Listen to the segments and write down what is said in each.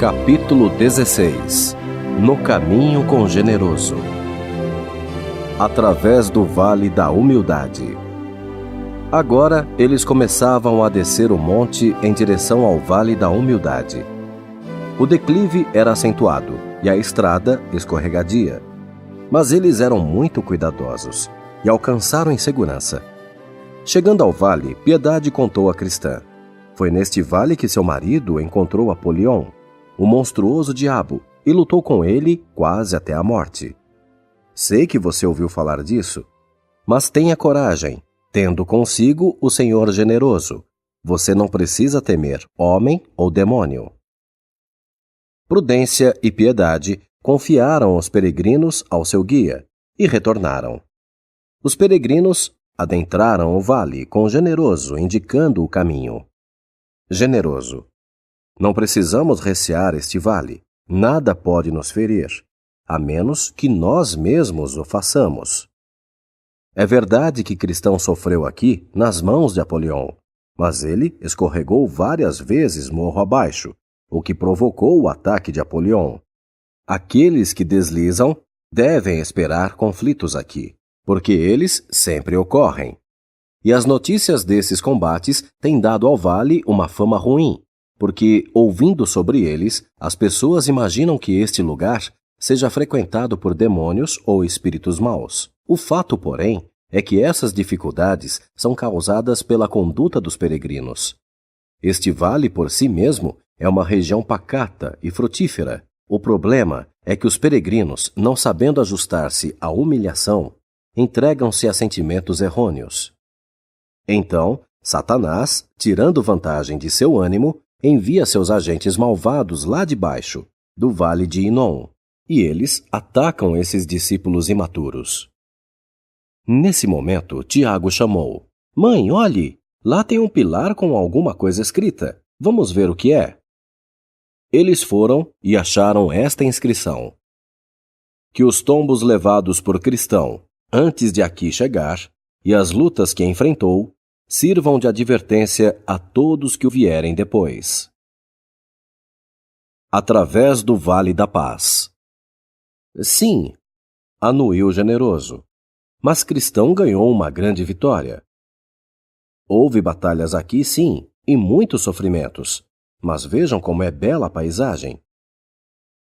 Capítulo 16. No caminho com Generoso. Através do Vale da Humildade. Agora eles começavam a descer o monte em direção ao Vale da Humildade. O declive era acentuado e a estrada escorregadia. Mas eles eram muito cuidadosos e alcançaram em segurança. Chegando ao vale, Piedade contou à cristã. Foi neste vale que seu marido encontrou Apolion, o monstruoso diabo, e lutou com ele quase até a morte. Sei que você ouviu falar disso, mas tenha coragem, tendo consigo o Senhor generoso. Você não precisa temer homem ou demônio. Prudência e Piedade confiaram os peregrinos ao seu guia e retornaram. Os peregrinos adentraram o vale com Generoso indicando o caminho. Generoso. Não precisamos recear este vale. Nada pode nos ferir, a menos que nós mesmos o façamos. É verdade que Cristão sofreu aqui nas mãos de Apolion, mas ele escorregou várias vezes morro abaixo, o que provocou o ataque de Apolion. Aqueles que deslizam devem esperar conflitos aqui, porque eles sempre ocorrem. E as notícias desses combates têm dado ao vale uma fama ruim, porque, ouvindo sobre eles, as pessoas imaginam que este lugar seja frequentado por demônios ou espíritos maus. O fato, porém, é que essas dificuldades são causadas pela conduta dos peregrinos. Este vale, por si mesmo, é uma região pacata e frutífera. O problema é que os peregrinos, não sabendo ajustar-se à humilhação, entregam-se a sentimentos errôneos. Então, Satanás, tirando vantagem de seu ânimo, envia seus agentes malvados lá de baixo, do vale de Inom, e eles atacam esses discípulos imaturos. Nesse momento, Tiago chamou: "Mãe, olhe! Lá tem um pilar com alguma coisa escrita. Vamos ver o que é." Eles foram e acharam esta inscrição: "Que os tombos levados por Cristão antes de aqui chegar, e as lutas que enfrentou, sirvam de advertência a todos que o vierem depois." Através do Vale da Paz. Sim, anuiu Generoso, mas Cristão ganhou uma grande vitória. Houve batalhas aqui, sim, e muitos sofrimentos, mas vejam como é bela a paisagem.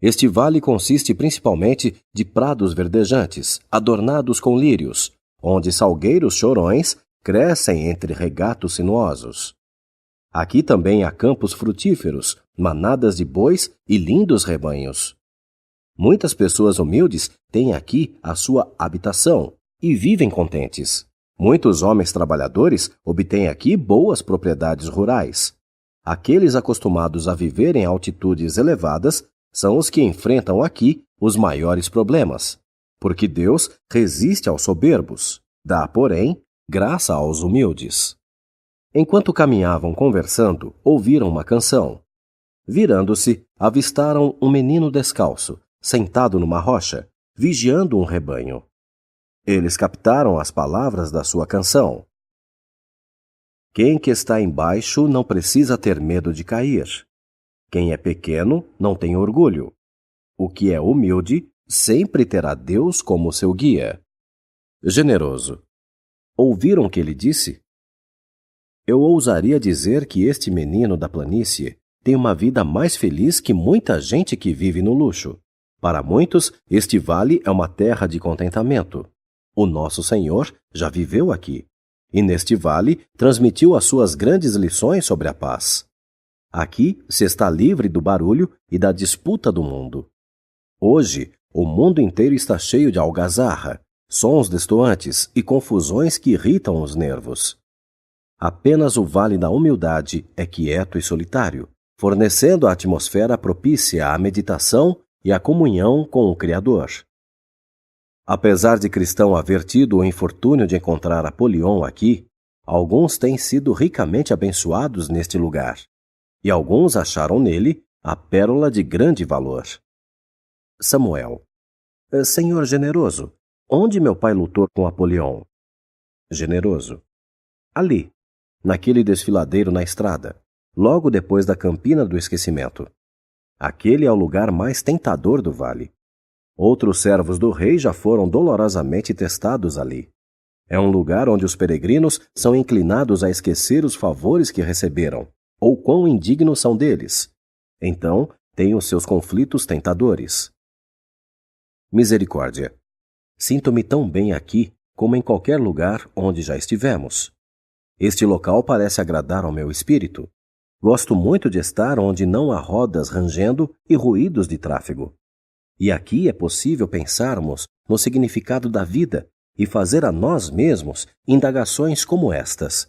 Este vale consiste principalmente de prados verdejantes, adornados com lírios, onde salgueiros chorões crescem entre regatos sinuosos. Aqui também há campos frutíferos, manadas de bois e lindos rebanhos. Muitas pessoas humildes têm aqui a sua habitação e vivem contentes. Muitos homens trabalhadores obtêm aqui boas propriedades rurais. Aqueles acostumados a viver em altitudes elevadas são os que enfrentam aqui os maiores problemas, porque Deus resiste aos soberbos, dá, porém, graça aos humildes. Enquanto caminhavam conversando, ouviram uma canção. Virando-se, avistaram um menino descalço, sentado numa rocha, vigiando um rebanho. Eles captaram as palavras da sua canção. Quem que está embaixo não precisa ter medo de cair. Quem é pequeno não tem orgulho. O que é humilde sempre terá Deus como seu guia. Generoso. Ouviram o que ele disse? Eu ousaria dizer que este menino da planície tem uma vida mais feliz que muita gente que vive no luxo. Para muitos, este vale é uma terra de contentamento. O nosso Senhor já viveu aqui, e neste vale transmitiu as suas grandes lições sobre a paz. Aqui se está livre do barulho e da disputa do mundo. Hoje, o mundo inteiro está cheio de algazarra, sons destoantes e confusões que irritam os nervos. Apenas o Vale da Humildade é quieto e solitário, fornecendo a atmosfera propícia à meditação e à comunhão com o Criador. Apesar de Cristão haver tido o infortúnio de encontrar Apolion aqui, alguns têm sido ricamente abençoados neste lugar, e alguns acharam nele a pérola de grande valor. Samuel. Senhor Generoso, onde meu pai lutou com Apolion? Generoso. Ali, naquele desfiladeiro na estrada, logo depois da Campina do Esquecimento. Aquele é o lugar mais tentador do vale. Outros servos do rei já foram dolorosamente testados ali. É um lugar onde os peregrinos são inclinados a esquecer os favores que receberam, ou quão indignos são deles. Então, tem os seus conflitos tentadores. Misericórdia. Sinto-me tão bem aqui como em qualquer lugar onde já estivemos. Este local parece agradar ao meu espírito. Gosto muito de estar onde não há rodas rangendo e ruídos de tráfego. E aqui é possível pensarmos no significado da vida e fazer a nós mesmos indagações como estas.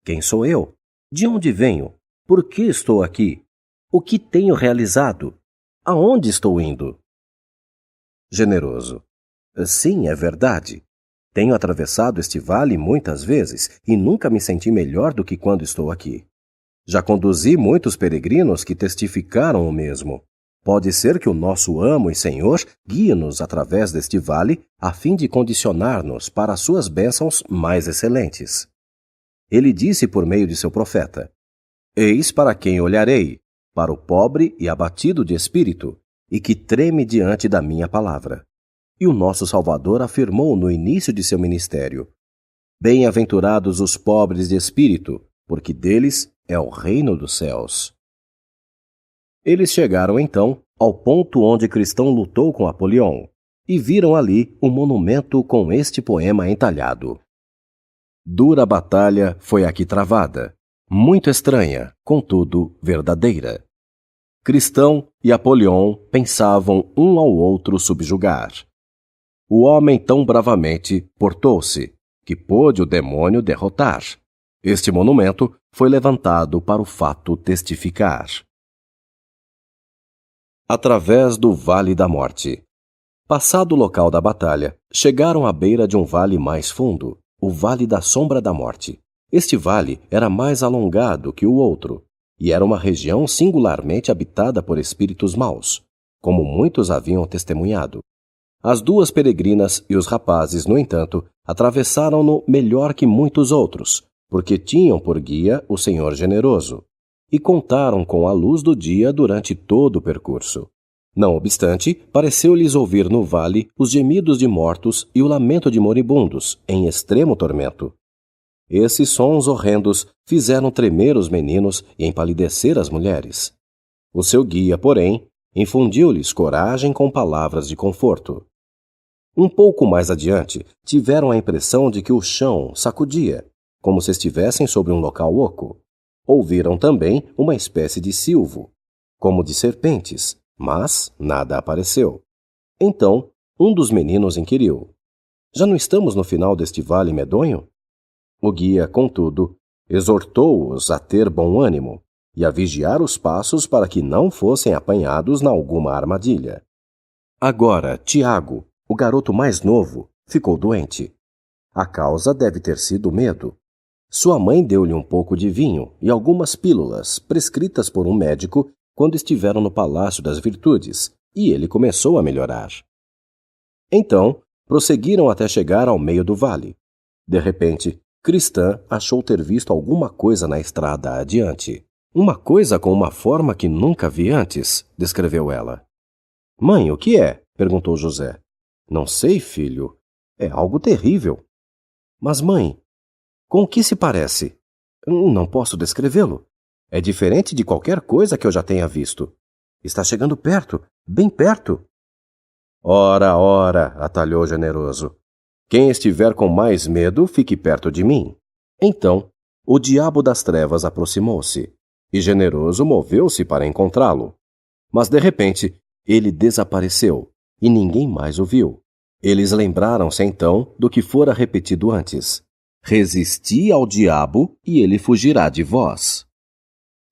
Quem sou eu? De onde venho? Por que estou aqui? O que tenho realizado? Aonde estou indo? Generoso. Sim, é verdade. Tenho atravessado este vale muitas vezes e nunca me senti melhor do que quando estou aqui. Já conduzi muitos peregrinos que testificaram o mesmo. Pode ser que o nosso amo e Senhor guie-nos através deste vale a fim de condicionar-nos para as suas bênçãos mais excelentes. Ele disse por meio de seu profeta: Eis para quem olharei, para o pobre e abatido de espírito, e que treme diante da minha palavra. E o nosso Salvador afirmou no início de seu ministério: Bem-aventurados os pobres de espírito, porque deles é o reino dos céus. Eles chegaram então ao ponto onde Cristão lutou com Apolion e viram ali um monumento com este poema entalhado. Dura batalha foi aqui travada, muito estranha, contudo verdadeira. Cristão e Apolion pensavam um ao outro subjugar. O homem tão bravamente portou-se, que pôde o demônio derrotar. Este monumento foi levantado para o fato testificar. Através do Vale da Morte. Passado o local da batalha, chegaram à beira de um vale mais fundo, o Vale da Sombra da Morte. Este vale era mais alongado que o outro, e era uma região singularmente habitada por espíritos maus, como muitos haviam testemunhado. As duas peregrinas e os rapazes, no entanto, atravessaram-no melhor que muitos outros, porque tinham por guia o Senhor generoso, e contaram com a luz do dia durante todo o percurso. Não obstante, pareceu-lhes ouvir no vale os gemidos de mortos e o lamento de moribundos, em extremo tormento. Esses sons horrendos fizeram tremer os meninos e empalidecer as mulheres. O seu guia, porém, infundiu-lhes coragem com palavras de conforto. Um pouco mais adiante, tiveram a impressão de que o chão sacudia, como se estivessem sobre um local oco. Ouviram também uma espécie de silvo, como de serpentes, mas nada apareceu. Então, um dos meninos inquiriu: Já não estamos no final deste vale medonho? O guia, contudo, exortou-os a ter bom ânimo e a vigiar os passos para que não fossem apanhados na alguma armadilha. Agora, Tiago, o garoto mais novo, ficou doente. A causa deve ter sido o medo. Sua mãe deu-lhe um pouco de vinho e algumas pílulas prescritas por um médico quando estiveram no Palácio das Virtudes, e ele começou a melhorar. Então, prosseguiram até chegar ao meio do vale. De repente, Cristã achou ter visto alguma coisa na estrada adiante. Uma coisa com uma forma que nunca vi antes, descreveu ela. Mãe, o que é? Perguntou José. Não sei, filho. É algo terrível. Mas, mãe, com o que se parece? Não posso descrevê-lo. É diferente de qualquer coisa que eu já tenha visto. Está chegando perto, bem perto. Ora, ora, atalhou Generoso. Quem estiver com mais medo, fique perto de mim. Então, o diabo das trevas aproximou-se, e Generoso moveu-se para encontrá-lo. Mas, de repente, ele desapareceu, e ninguém mais o viu. Eles lembraram-se, então, do que fora repetido antes. Resisti ao diabo e ele fugirá de vós.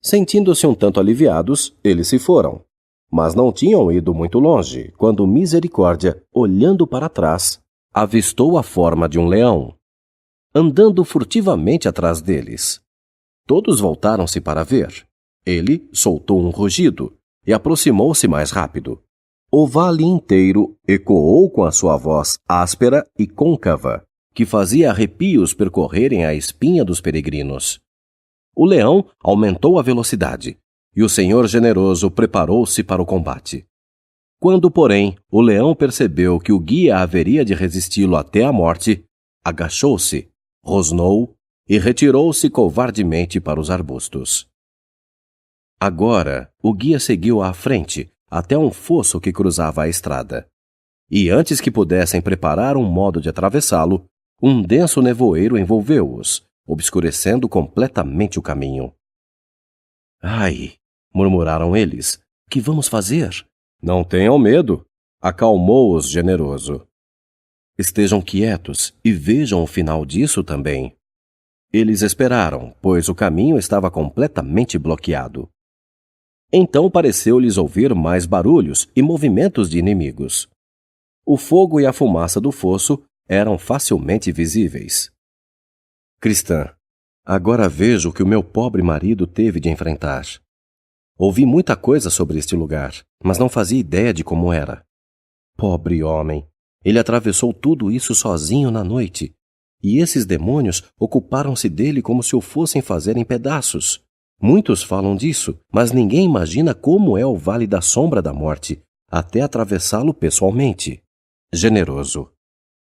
Sentindo-se um tanto aliviados, eles se foram. Mas não tinham ido muito longe, quando Misericórdia, olhando para trás, avistou a forma de um leão, andando furtivamente atrás deles. Todos voltaram-se para ver. Ele soltou um rugido e aproximou-se mais rápido. O vale inteiro ecoou com a sua voz áspera e côncava, que fazia arrepios percorrerem a espinha dos peregrinos. O leão aumentou a velocidade, e o Senhor generoso preparou-se para o combate. Quando, porém, o leão percebeu que o guia haveria de resisti-lo até a morte, agachou-se, rosnou e retirou-se covardemente para os arbustos. Agora, o guia seguiu à frente, até um fosso que cruzava a estrada. E antes que pudessem preparar um modo de atravessá-lo, um denso nevoeiro envolveu-os, obscurecendo completamente o caminho. Ai! Murmuraram eles. Que vamos fazer? Não tenham medo, acalmou-os generoso. Estejam quietos e vejam o final disso também. Eles esperaram, pois o caminho estava completamente bloqueado. Então pareceu-lhes ouvir mais barulhos e movimentos de inimigos. O fogo e a fumaça do fosso eram facilmente visíveis. Cristã, agora vejo o que o meu pobre marido teve de enfrentar. Ouvi muita coisa sobre este lugar, mas não fazia ideia de como era. Pobre homem, ele atravessou tudo isso sozinho na noite, e esses demônios ocuparam-se dele como se o fossem fazer em pedaços. Muitos falam disso, mas ninguém imagina como é o Vale da Sombra da Morte, até atravessá-lo pessoalmente. Generoso.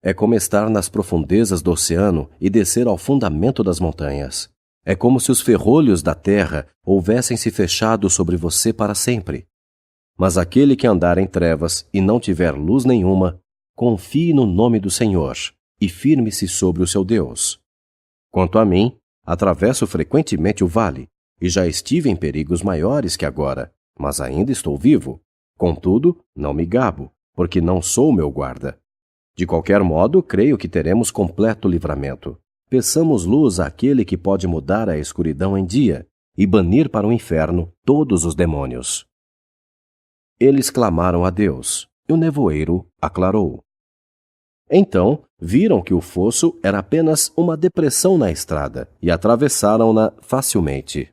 É como estar nas profundezas do oceano e descer ao fundamento das montanhas. É como se os ferrolhos da terra houvessem se fechado sobre você para sempre. Mas aquele que andar em trevas e não tiver luz nenhuma, confie no nome do Senhor e firme-se sobre o seu Deus. Quanto a mim, atravesso frequentemente o vale e já estive em perigos maiores que agora, mas ainda estou vivo. Contudo, não me gabo, porque não sou meu guarda. De qualquer modo, creio que teremos completo livramento. Peçamos luz àquele que pode mudar a escuridão em dia e banir para o inferno todos os demônios. Eles clamaram a Deus, e o nevoeiro aclarou. Então, viram que o fosso era apenas uma depressão na estrada e atravessaram-na facilmente.